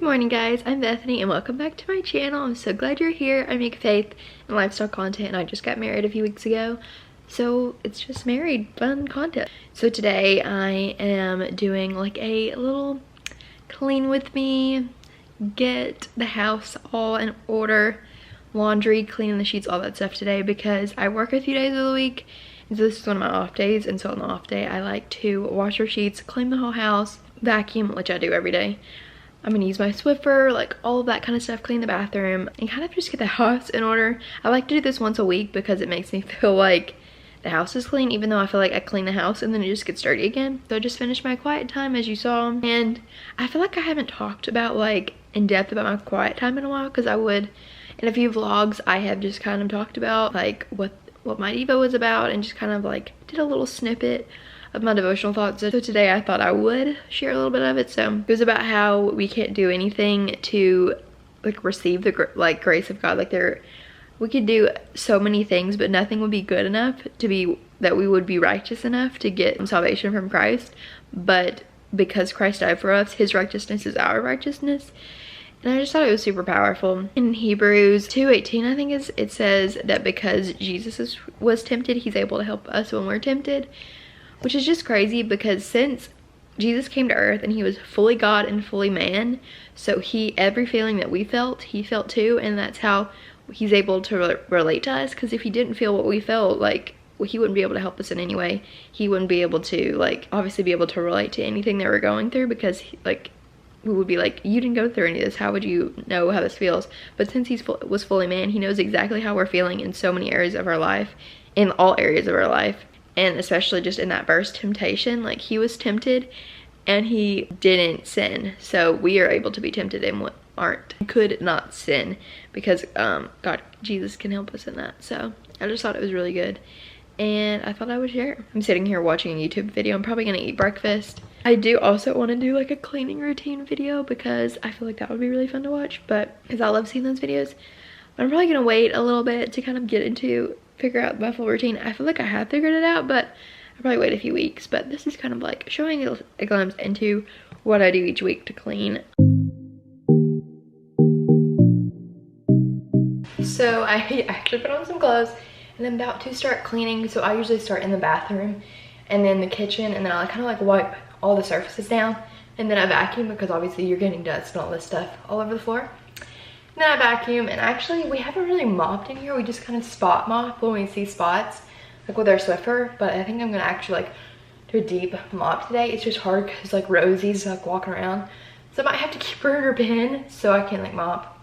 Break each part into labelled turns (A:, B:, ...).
A: morning guys, I'm Bethany and welcome back to my channel. I'm so glad you're here. I make faith and lifestyle content and I just got married a few weeks ago. So it's just married fun content. So today I am doing like a little clean with me, get the house all in order, laundry, cleaning the sheets, all that stuff today because I work a few days of the week. And so this is one of my off days, and so on the off day I like to wash our sheets, clean the whole house, vacuum, which I do every day. I'm gonna use my Swiffer, like all of that kind of stuff, clean the bathroom, and kind of just get the house in order. I like to do this once a week because it makes me feel like the house is clean, even though I feel like I clean the house and then it just gets dirty again. So I just finished my quiet time, as you saw, and I feel like I haven't talked about like in depth about my quiet time in a while, because I would in a few vlogs I have just kind of talked about like what my Devo was about and just kind of like did a little snippet of my devotional thoughts. So today I thought I would share a little bit of it. So it was about how we can't do anything to like receive the grace of God. Like we could do so many things, but nothing would be good enough to be that we would be righteous enough to get salvation from Christ. But because Christ died for us, his righteousness is our righteousness. And I just thought it was super powerful. In Hebrews 2:18, I think it says that because Jesus was tempted, he's able to help us when we're tempted. Which is just crazy, because since Jesus came to earth and he was fully God and fully man, so every feeling that we felt, he felt too, and that's how he's able to relate to us. Because if he didn't feel what we felt, like he wouldn't be able to help us in any way. He wouldn't be able to like obviously be able to relate to anything that we're going through, because we would be like, you didn't go through any of this, how would you know how this feels? But since he was fully man, he knows exactly how we're feeling in so many areas of our life, in all areas of our life. And especially just in that verse, temptation, like he was tempted and he didn't sin. So we are able to be tempted and could not sin, because God, Jesus can help us in that. So I just thought it was really good and I thought I would share. I'm sitting here watching a YouTube video. I'm probably gonna eat breakfast. I do also want to do like a cleaning routine video because I feel like that would be really fun to watch, but because I love seeing those videos. But I'm probably gonna wait a little bit to kind of figure out my full routine. I feel like I have figured it out, but I'll probably wait a few weeks. But this is kind of like showing a glimpse into what I do each week to clean. So I actually put on some clothes and I'm about to start cleaning. So I usually start in the bathroom and then the kitchen, and then I kind of like wipe all the surfaces down, and then I vacuum, because obviously you're getting dust and all this stuff all over the floor. And then I vacuum, and actually we haven't really mopped in here. We just kind of spot mop when we see spots, like with our Swiffer. But I think I'm gonna actually like do a deep mop today. It's just hard because like Rosie's like walking around, so I might have to keep her in her bin so I can like mop.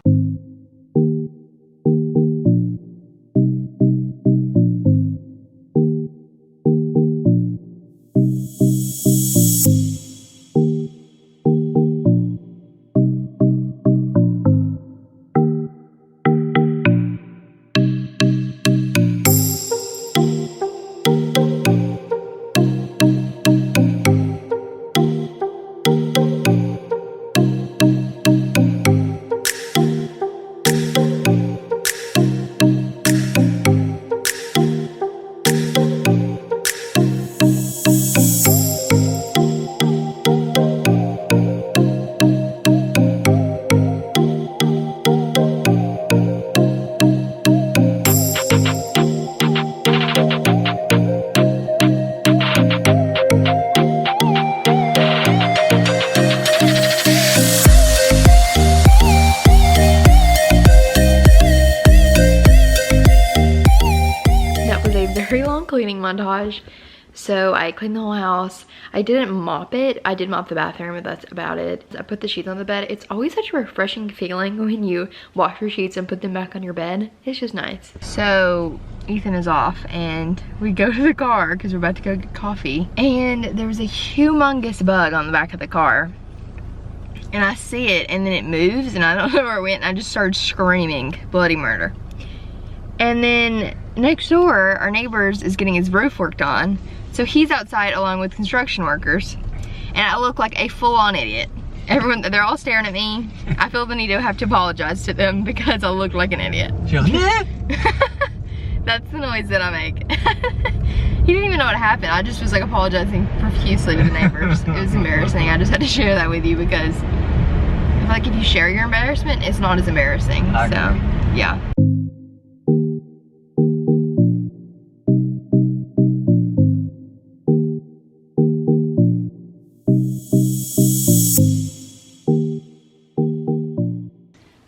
A: Cleaning montage. So I cleaned the whole house. I didn't mop it. I did mop the bathroom, but that's about it. I put the sheets on the bed. It's always such a refreshing feeling when you wash your sheets and put them back on your bed. It's just nice. So Ethan is off and we go to the car because we're about to go get coffee. And there was a humongous bug on the back of the car. And I see it and then it moves and I don't know where it went, and I just started screaming bloody murder. And then next door, our neighbor's is getting his roof worked on. So he's outside along with construction workers. And I look like a full-on idiot. They're all staring at me. I feel the need to have to apologize to them because I look like an idiot. That's the noise that I make. He didn't even know what happened. I just was like apologizing profusely to the neighbors. It was embarrassing. I just had to share that with you because feel like if you share your embarrassment, it's not as embarrassing. So, yeah.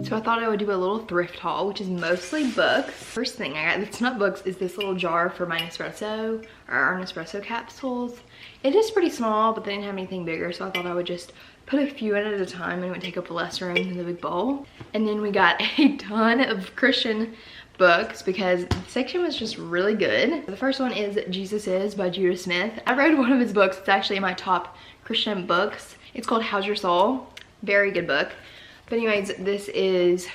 A: So I thought I would do a little thrift haul, which is mostly books. First thing I got, it's not books, is this little jar for my Nespresso, or our Nespresso capsules. It is pretty small, but they didn't have anything bigger, so I thought I would just put a few in at a time and it would take up less room than the big bowl. And then we got a ton of Christian books because the section was just really good. The first one is Jesus Is by Judah Smith. I read one of his books. It's actually in my top Christian books. It's called How's Your Soul? Very good book. But anyways, this is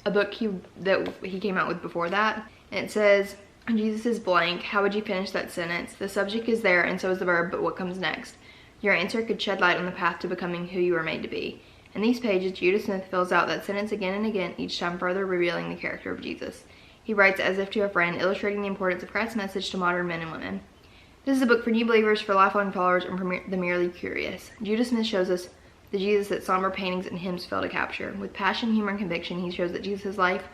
A: a book that he came out with before that. And it says, Jesus is blank. How would you finish that sentence? The subject is there and so is the verb, but what comes next? Your answer could shed light on the path to becoming who you were made to be. In these pages, Judah Smith fills out that sentence again and again, each time further revealing the character of Jesus. He writes as if to a friend, illustrating the importance of Christ's message to modern men and women. This is a book for new believers, for lifelong followers, and for the merely curious. Judah Smith shows us the Jesus that somber paintings and hymns fail to capture. With passion, humor, and conviction, he shows that Jesus is life,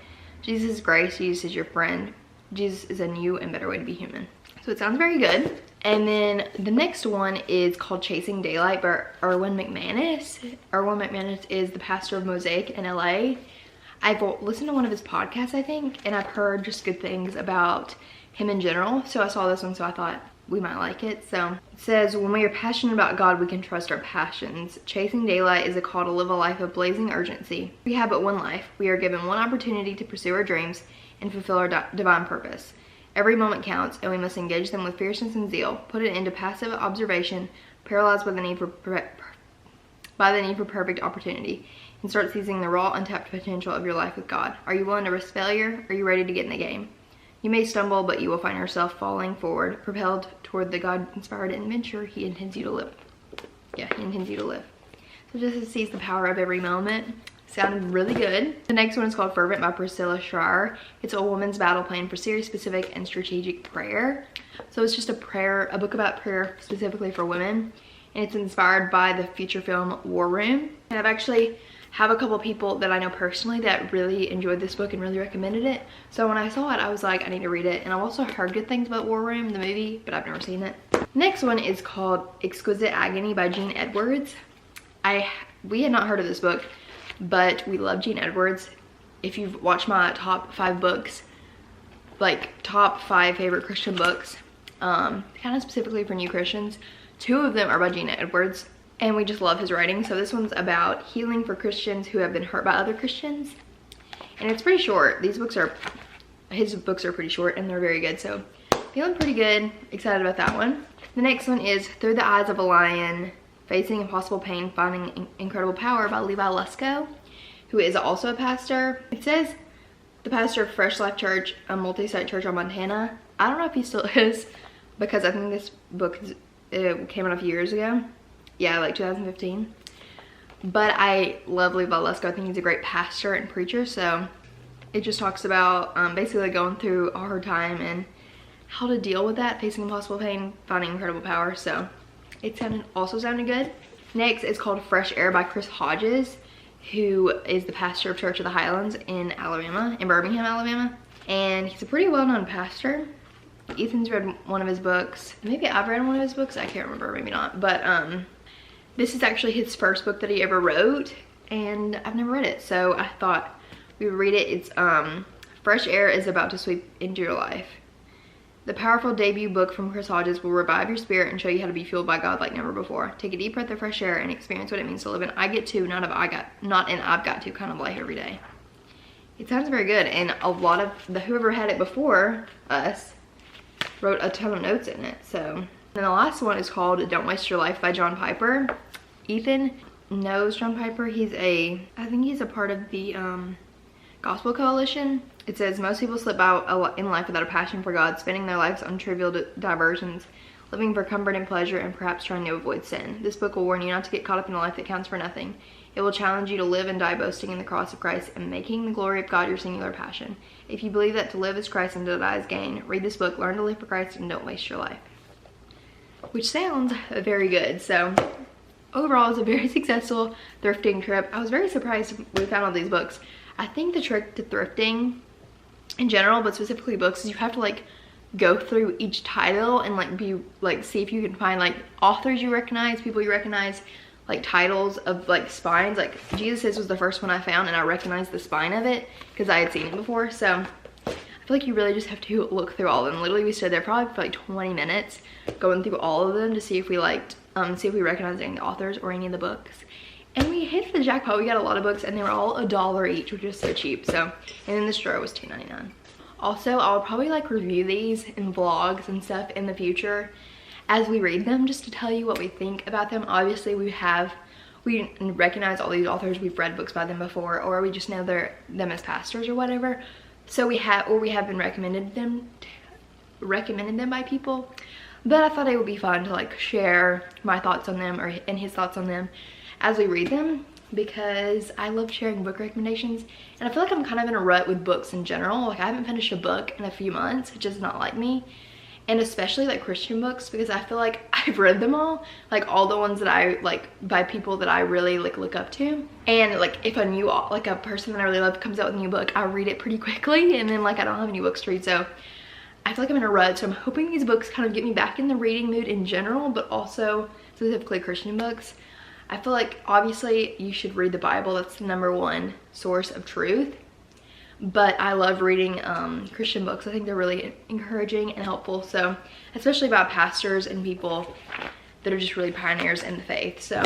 A: Jesus is grace, Jesus is your friend, Jesus is a new and better way to be human. So it sounds very good. And then the next one is called Chasing Daylight by Erwin McManus. Erwin McManus is the pastor of Mosaic in LA. I've listened to one of his podcasts, I think, and I've heard just good things about him in general. So I saw this one, so I thought we might like it. So it says, when we are passionate about God, we can trust our passions. Chasing daylight is a call to live a life of blazing urgency. We have but one life. We are given one opportunity to pursue our dreams and fulfill our divine purpose. Every moment counts, and we must engage them with fierceness and zeal. Put it into passive observation, paralyzed by the need for perfect opportunity, and start seizing the raw, untapped potential of your life with God. Are you willing to risk failure? Are you ready to get in the game? You may stumble, but you will find yourself falling forward, propelled toward the God-inspired adventure He intends you to live. Yeah, He intends you to live. So just to seize the power of every moment. Sounded really good. The next one is called Fervent by Priscilla Schreier. It's a woman's battle plan for serious, specific, and strategic prayer. So it's just a book about prayer specifically for women. And it's inspired by the feature film War Room. And I've actually have a couple people that I know personally that really enjoyed this book and really recommended it. So when I saw it, I was like, I need to read it. And I've also heard good things about War Room, the movie, but I've never seen it. Next one is called Exquisite Agony by Jean Edwards. We had not heard of this book, but we love Jean Edwards. If you've watched my top 5 books, like top 5 favorite Christian books, kind of specifically for new Christians, 2 of them are by Jean Edwards, and we just love his writing. So this one's about healing for Christians who have been hurt by other Christians, and it's pretty short. His books are pretty short and they're very good, so feeling pretty good, excited about that one. The next one is Through the Eyes of a Lion, Facing Impossible Pain, Finding Incredible Power by Levi Lesko, who is also a pastor. It says the pastor of Fresh Life Church, a multi-site church on Montana. I don't know if he still is, because I think this book came out a few years ago. Yeah, like 2015. But I love Levi Lesko. I think he's a great pastor and preacher. So it just talks about basically going through a hard time and how to deal with that, facing impossible pain, finding incredible power. So it also sounded good. Next is called Fresh Air by Chris Hodges, who is the pastor of Church of the Highlands in Birmingham, Alabama. And he's a pretty well-known pastor. Ethan's read one of his books. Maybe I've read one of his books. I can't remember, maybe not. But this is actually his first book that he ever wrote, and I've never read it. So I thought we would read it. It's Fresh Air is about to sweep into your life. The powerful debut book from Chris Hodges will revive your spirit and show you how to be fueled by God like never before. Take a deep breath of fresh air and experience what it means to live an I get to, not an I've got to kind of life every day. It sounds very good, and a lot of whoever had it before us wrote a ton of notes in it. So then the last one is called Don't Waste Your Life by John Piper. Ethan knows John Piper. I think he's a part of the Gospel Coalition. It says most people slip by in life without a passion for God, spending their lives on trivial diversions, living for comfort and pleasure, and perhaps trying to avoid sin. This book will warn you not to get caught up in a life that counts for nothing. It will challenge you to live and die boasting in the cross of Christ and making the glory of God your singular passion. If you believe that to live is Christ and to die is gain, read this book, learn to live for Christ, and don't waste your life. Which sounds very good. So overall, it was a very successful thrifting trip. I was very surprised we found all these books. I think the trick to thrifting in general, but specifically books, is you have to like go through each title and like see if you can find like authors you recognize, people you recognize, like titles of like spines. Like Jesus was the first one I found, and I recognized the spine of it because I had seen it before. So I feel like you really just have to look through all of them. Literally, we stood there probably for like 20 minutes going through all of them to see if we liked, see if we recognized any of the authors or any of the books. And we hit the jackpot. We got a lot of books, and they were all $1 each, which is so cheap. So, and then this drawer was $2.99. Also, I'll probably like review these in vlogs and stuff in the future as we read them, just to tell you what we think about them. Obviously, we recognize all these authors. We've read books by them before, or we just know them as pastors or whatever. So we have been recommended them by people. But I thought it would be fun to like share my thoughts on them and his thoughts on them as we read them, because I love sharing book recommendations. And I feel like I'm kind of in a rut with books in general. Like I haven't finished a book in a few months, which is not like me. And especially like Christian books, because I feel like I've read them all the ones that I like by people that I really like look up to. And like if a new, like a person that I really love comes out with a new book, I read it pretty quickly, and then like I don't have any books to read. So I feel like I'm in a rut. So I'm hoping these books kind of get me back in the reading mood in general, but also specifically Christian books. I feel like obviously you should read the Bible. That's the #1 source of truth. But I love reading Christian books. I think they're really encouraging and helpful. So especially about pastors and people that are just really pioneers in the faith. So